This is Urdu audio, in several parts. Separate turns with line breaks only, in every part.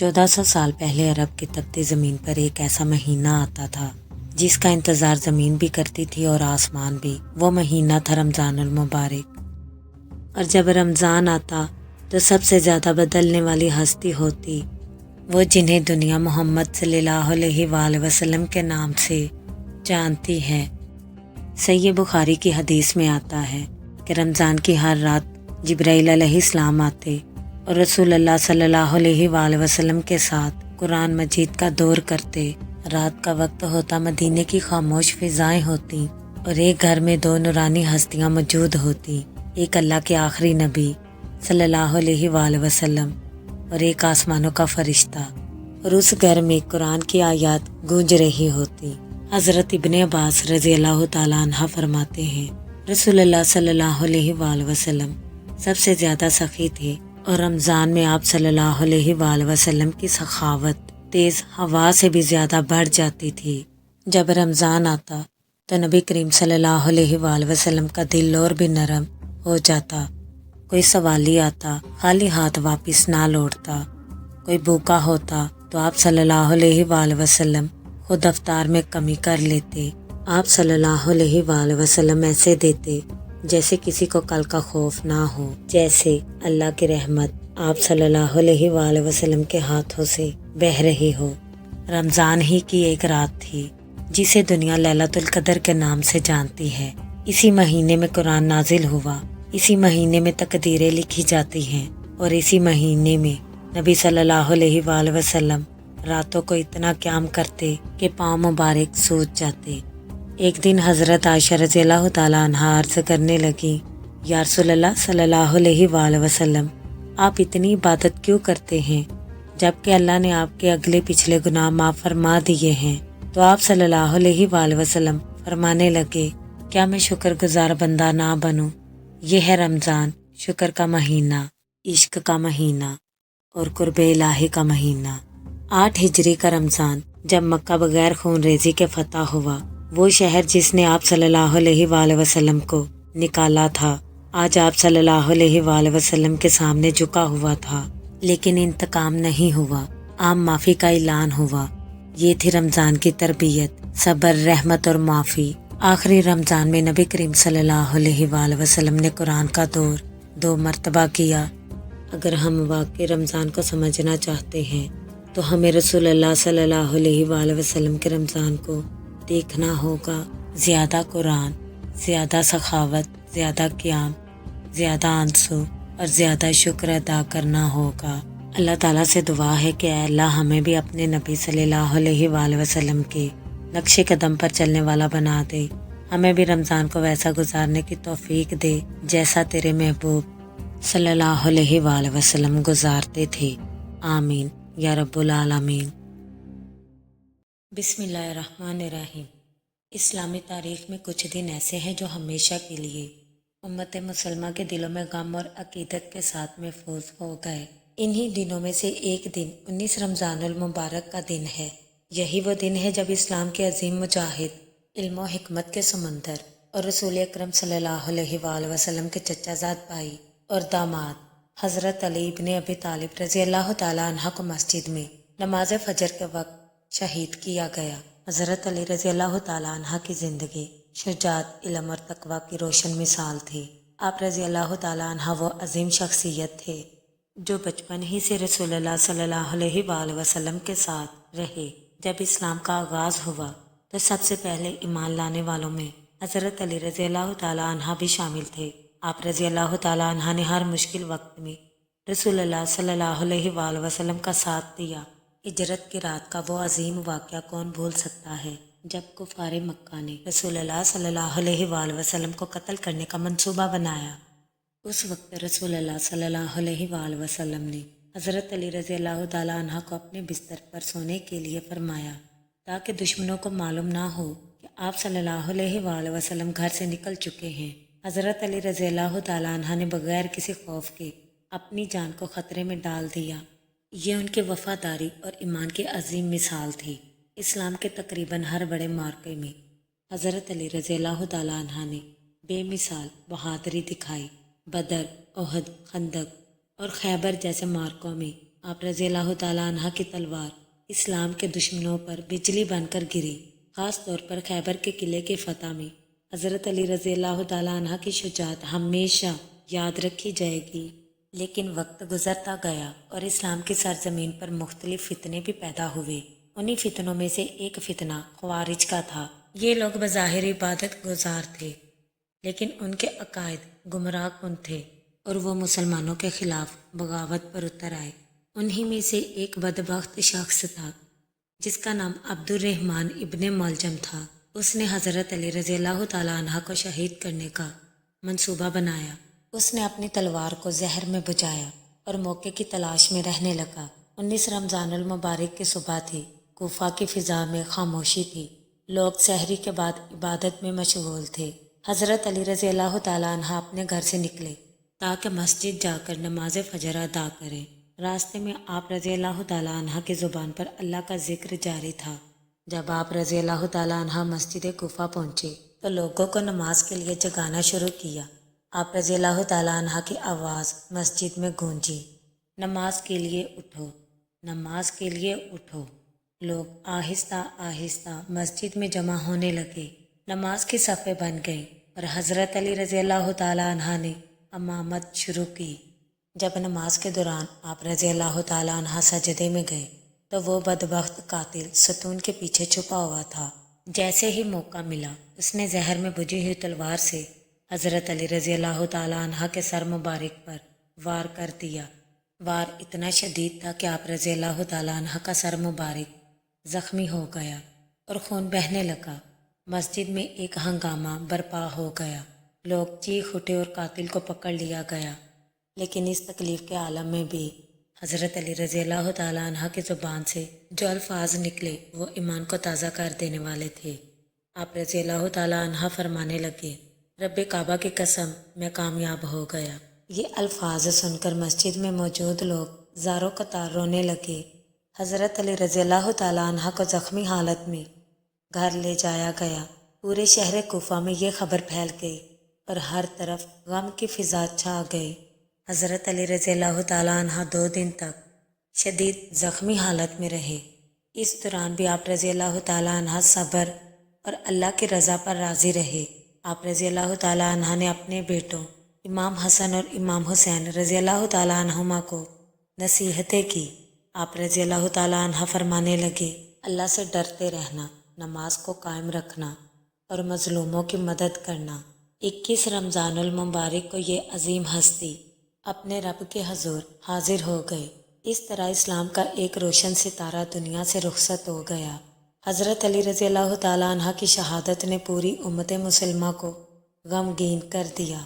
1400 سال پہلے عرب کی تپتی زمین پر ایک ایسا مہینہ آتا تھا جس کا انتظار زمین بھی کرتی تھی اور آسمان بھی۔ وہ مہینہ تھا رمضان المبارک۔ اور جب رمضان آتا تو سب سے زیادہ بدلنے والی ہستی ہوتی وہ جنہیں دنیا محمد صلی اللہ علیہ وآلہ وسلم کے نام سے جانتی ہے۔ صحیح بخاری کی حدیث میں آتا ہے کہ رمضان کی ہر رات جبرائیل علیہ السلام آتے اور رسول اللہ صلی اللہ علیہ وآلہ وسلم کے ساتھ قرآن مجید کا دور کرتے۔ رات کا وقت ہوتا، مدینے کی خاموش فضائیں ہوتی اور ایک گھر میں دو نورانی ہستیاں موجود ہوتی، ایک اللہ کے آخری نبی صلی اللہ علیہ وآلہ وسلم اور ایک آسمانوں کا فرشتہ، اور اس گھر میں قرآن کی آیات گونج رہی ہوتی۔ حضرت ابن عباس رضی اللہ تعالیٰ عنہ فرماتے ہیں رسول اللہ صلی اللہ علیہ وآلہ وسلم سب سے زیادہ سخی تھے اور رمضان میں آپ صلی اللہ علیہ وآلہ وسلم کی سخاوت تیز ہوا سے بھی زیادہ بڑھ جاتی تھی۔ جب رمضان آتا تو نبی کریم صلی اللہ علیہ وآلہ وسلم کا دل اور بھی نرم ہو جاتا۔ کوئی سوالی آتا خالی ہاتھ واپس نہ لوٹتا، کوئی بھوکا ہوتا تو آپ صلی اللہ علیہ وآلہ وسلم خود افطار میں کمی کر لیتے۔ آپ صلی اللہ علیہ وآلہ وسلم ایسے دیتے جیسے کسی کو کل کا خوف نہ ہو، جیسے اللہ کی رحمت آپ صلی اللہ علیہ وآلہ وسلم کے ہاتھوں سے بہہ رہی ہو۔ رمضان ہی کی ایک رات تھی جسے دنیا لیلۃ القدر کے نام سے جانتی ہے۔ اسی مہینے میں قرآن نازل ہوا، اسی مہینے میں تقدیریں لکھی جاتی ہیں اور اسی مہینے میں نبی صلی اللہ علیہ وآلہ وسلم راتوں کو اتنا قیام کرتے کہ پاؤں مبارک سوج جاتے۔ ایک دن حضرت عائشہ رضی اللہ تعالیٰ عنہ عرض کرنے لگی، یا رسول اللہ صلی اللہ علیہ وآلہ وسلم، آپ اتنی عبادت کیوں کرتے ہیں جبکہ اللہ نے آپ کے اگلے پچھلے گناہ معاف فرما دیے ہیں؟ تو آپ صلی اللہ علیہ وآلہ وسلم فرمانے لگے، کیا میں شکر گزار بندہ نہ بنوں؟ یہ ہے رمضان، شکر کا مہینہ، عشق کا مہینہ اور قرب الہی کا مہینہ۔ 8 ہجری کا رمضان جب مکہ بغیر خون ریزی کے فتح ہوا، وہ شہر جس نے آپ صلی اللہ علیہ وآلہ وسلم کو نکالا تھا، آج آپ صلی اللہ علیہ وآلہ وسلم کے سامنے جھکا ہوا تھا، لیکن انتقام نہیں ہوا، عام معافی کا اعلان ہوا۔ یہ تھی رمضان کی تربیت، صبر، رحمت اور معافی۔ آخری رمضان میں نبی کریم صلی اللہ علیہ وآلہ وسلم نے قرآن کا دور 2 مرتبہ کیا۔ اگر ہم واقعی رمضان کو سمجھنا چاہتے ہیں تو ہمیں رسول اللہ صلی اللہ علیہ وآلہ وسلم کے رمضان کو دیکھنا ہوگا۔ زیادہ قرآن، زیادہ سخاوت، زیادہ قیام، زیادہ آنسو اور زیادہ شکر ادا کرنا ہوگا۔ اللہ تعالیٰ سے دعا ہے کہ اے اللہ ہمیں بھی اپنے نبی صلی اللہ علیہ وآلہ وسلم کے نقش قدم پر چلنے والا بنا دے، ہمیں بھی رمضان کو ویسا گزارنے کی توفیق دے جیسا تیرے محبوب صلی اللہ علیہ وآلہ وسلم گزارتے تھے۔ آمین یا رب العالمین۔ بسم اللہ الرحمن الرحیم۔ اسلامی تاریخ میں کچھ دن ایسے ہیں جو ہمیشہ کے لیے امت مسلمہ کے دلوں میں غم اور عقیدت کے ساتھ محفوظ ہو گئے۔ انہی دنوں میں سے ایک دن 19 رمضان المبارک کا دن ہے۔ یہی وہ دن ہے جب اسلام کے عظیم مجاہد، علم و حکمت کے سمندر اور رسول اکرم صلی اللہ علیہ وآلہ وسلم کے چچا زاد بھائی اور داماد حضرت علی ابن ابی طالب رضی اللہ تعالیٰ عنہ کو مسجد میں نماز فجر کے وقت شہید کیا گیا۔ حضرت علی رضی اللہ تعالیٰ عنہ کی زندگی شجاعت، علم اور تقویٰ کی روشن مثال تھی۔ آپ رضی اللہ تعالیٰ عنہ وہ عظیم شخصیت تھے جو بچپن ہی سے رسول اللہ صلی اللہ علیہ وآلہ وسلم کے ساتھ رہے۔ جب اسلام کا آغاز ہوا تو سب سے پہلے ایمان لانے والوں میں حضرت علی رضی اللہ تعالیٰ عنہ بھی شامل تھے۔ آپ رضی اللہ تعالیٰ عنہ نے ہر مشکل وقت میں رسول اللہ صلی اللہ علیہ وآلہ وسلم کا ساتھ دیا۔ ہجرت کی رات کا وہ عظیم واقعہ کون بھول سکتا ہے جب کفار مکہ نے رسول اللہ صلی اللہ علیہ وآلہ وسلم کو قتل کرنے کا منصوبہ بنایا۔ اس وقت رسول اللہ صلی اللہ علیہ وآلہ وسلم نے حضرت علی رضی اللہ تعالیٰ عنہ کو اپنے بستر پر سونے کے لیے فرمایا تاکہ دشمنوں کو معلوم نہ ہو کہ آپ صلی اللہ علیہ وآلہ وسلم گھر سے نکل چکے ہیں۔ حضرت علی رضی اللہ تعالیٰ عنہ نے بغیر کسی خوف کے اپنی جان کو خطرے میں ڈال دیا۔ یہ ان کے وفاداری اور ایمان کی عظیم مثال تھی۔ اسلام کے تقریباً ہر بڑے معرکے میں حضرت علی رضی اللہ تعالیٰ عنہ نے بے مثال بہادری دکھائی۔ بدر، احد، خندق اور خیبر جیسے معرکوں میں آپ رضی اللہ تعالیٰ عنہ کی تلوار اسلام کے دشمنوں پر بجلی بن کر گری۔ خاص طور پر خیبر کے قلعے کی فتح میں حضرت علی رضی اللہ تعالیٰ عنہ کی شجاعت ہمیشہ یاد رکھی جائے گی۔ لیکن وقت گزرتا گیا اور اسلام کی سرزمین پر مختلف فتنے بھی پیدا ہوئے۔ انہی فتنوں میں سے ایک فتنہ خوارج کا تھا۔ یہ لوگ بظاہر عبادت گزار تھے، لیکن ان کے عقائد گمراہ کن تھے اور وہ مسلمانوں کے خلاف بغاوت پر اتر آئے۔ انہی میں سے ایک بدبخت شخص تھا جس کا نام عبد الرحمن ابن ملجم تھا۔ اس نے حضرت علی رضی اللہ تعالیٰ عنہ کو شہید کرنے کا منصوبہ بنایا۔ اس نے اپنی تلوار کو زہر میں بجھایا اور موقع کی تلاش میں رہنے لگا۔ 19 رمضان المبارک کی صبح تھی۔ کوفہ کی فضا میں خاموشی تھی۔ لوگ سحری کے بعد عبادت میں مشغول تھے۔ حضرت علی رضی اللہ تعالیٰ عنہ اپنے گھر سے نکلے تاکہ مسجد جا کر نماز فجر ادا کریں۔ راستے میں آپ رضی اللہ تعالیٰ عنہ کی زبان پر اللہ کا ذکر جاری تھا۔ جب آپ رضی اللہ تعالیٰ عنہ مسجد کوفہ پہنچے تو لوگوں کو نماز کے لیے جگانا شروع کیا۔ آپ رضی اللہ تعالیٰ عنہ کی آواز مسجد میں گونجی، نماز کے لیے اٹھو، نماز کے لیے اٹھو۔ لوگ آہستہ آہستہ مسجد میں جمع ہونے لگے۔ نماز کی صفیں بن گئیں اور حضرت علی رضی اللہ تعالیٰ عنہ نے امامت شروع کی۔ جب نماز کے دوران آپ رضی اللہ تعالیٰ عنہ سجدے میں گئے تو وہ بدبخت قاتل ستون کے پیچھے چھپا ہوا تھا۔ جیسے ہی موقع ملا اس نے زہر میں بجھی ہوئی تلوار سے حضرت علی رضی اللہ تعالیٰ عنہ کے سر مبارک پر وار کر دیا۔ وار اتنا شدید تھا کہ آپ رضی اللہ تعالیٰ عنہ کا سر مبارک زخمی ہو گیا اور خون بہنے لگا۔ مسجد میں ایک ہنگامہ برپا ہو گیا۔ لوگ چیخ اٹھے اور قاتل کو پکڑ لیا گیا۔ لیکن اس تکلیف کے عالم میں بھی حضرت علی رضی اللہ تعالیٰ عنہ کی زبان سے جو الفاظ نکلے وہ ایمان کو تازہ کر دینے والے تھے۔ آپ رضی اللہ تعالیٰ عنہ فرمانے لگے، رب کعبہ کی قسم میں کامیاب ہو گیا۔ یہ الفاظ سن کر مسجد میں موجود لوگ زاروں قطار رونے لگے۔ حضرت علی رضی اللہ تعالیٰ عنہ کو زخمی حالت میں گھر لے جایا گیا۔ پورے شہر کوفہ میں یہ خبر پھیل گئی اور ہر طرف غم کی فضا چھا گئی۔ حضرت علی رضی اللہ تعالیٰ عنہ 2 دن تک شدید زخمی حالت میں رہے۔ اس دوران بھی آپ رضی اللہ تعالیٰ عنہ صبر اور اللہ کی رضا پر راضی رہے۔ آپ رضی اللہ تعالیٰ عنہ نے اپنے بیٹوں امام حسن اور امام حسین رضی اللہ تعالیٰ عنہما کو نصیحتیں کی۔ آپ رضی اللہ تعالیٰ عنہ فرمانے لگے، اللہ سے ڈرتے رہنا، نماز کو قائم رکھنا اور مظلوموں کی مدد کرنا۔ 21 رمضان المبارک کو یہ عظیم ہستی اپنے رب کے حضور حاضر ہو گئے۔ اس طرح اسلام کا ایک روشن ستارہ دنیا سے رخصت ہو گیا۔ حضرت علی رضی اللہ تعالیٰ عنہ کی شہادت نے پوری امت مسلمہ کو غمگین کر دیا۔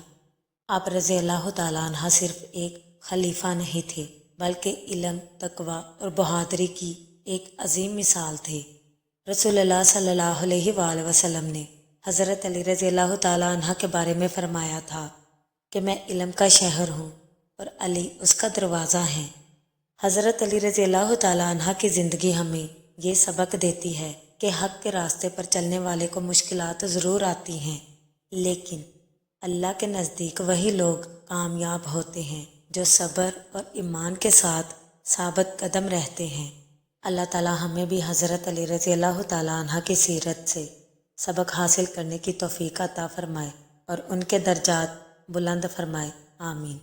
آپ رضی اللہ تعالیٰ عنہ صرف ایک خلیفہ نہیں تھے بلکہ علم، تقوی اور بہادری کی ایک عظیم مثال تھے۔ رسول اللہ صلی اللہ علیہ وآلہ وسلم نے حضرت علی رضی اللہ تعالیٰ عنہ کے بارے میں فرمایا تھا کہ میں علم کا شہر ہوں اور علی اس کا دروازہ ہے۔ حضرت علی رضی اللہ تعالیٰ عنہ کی زندگی ہمیں یہ سبق دیتی ہے کہ حق کے راستے پر چلنے والے کو مشکلات ضرور آتی ہیں، لیکن اللہ کے نزدیک وہی لوگ کامیاب ہوتے ہیں جو صبر اور ایمان کے ساتھ ثابت قدم رہتے ہیں۔ اللہ تعالیٰ ہمیں بھی حضرت علی رضی اللہ تعالیٰ عنہ کی سیرت سے سبق حاصل کرنے کی توفیق عطا فرمائے اور ان کے درجات بلند فرمائے، آمین۔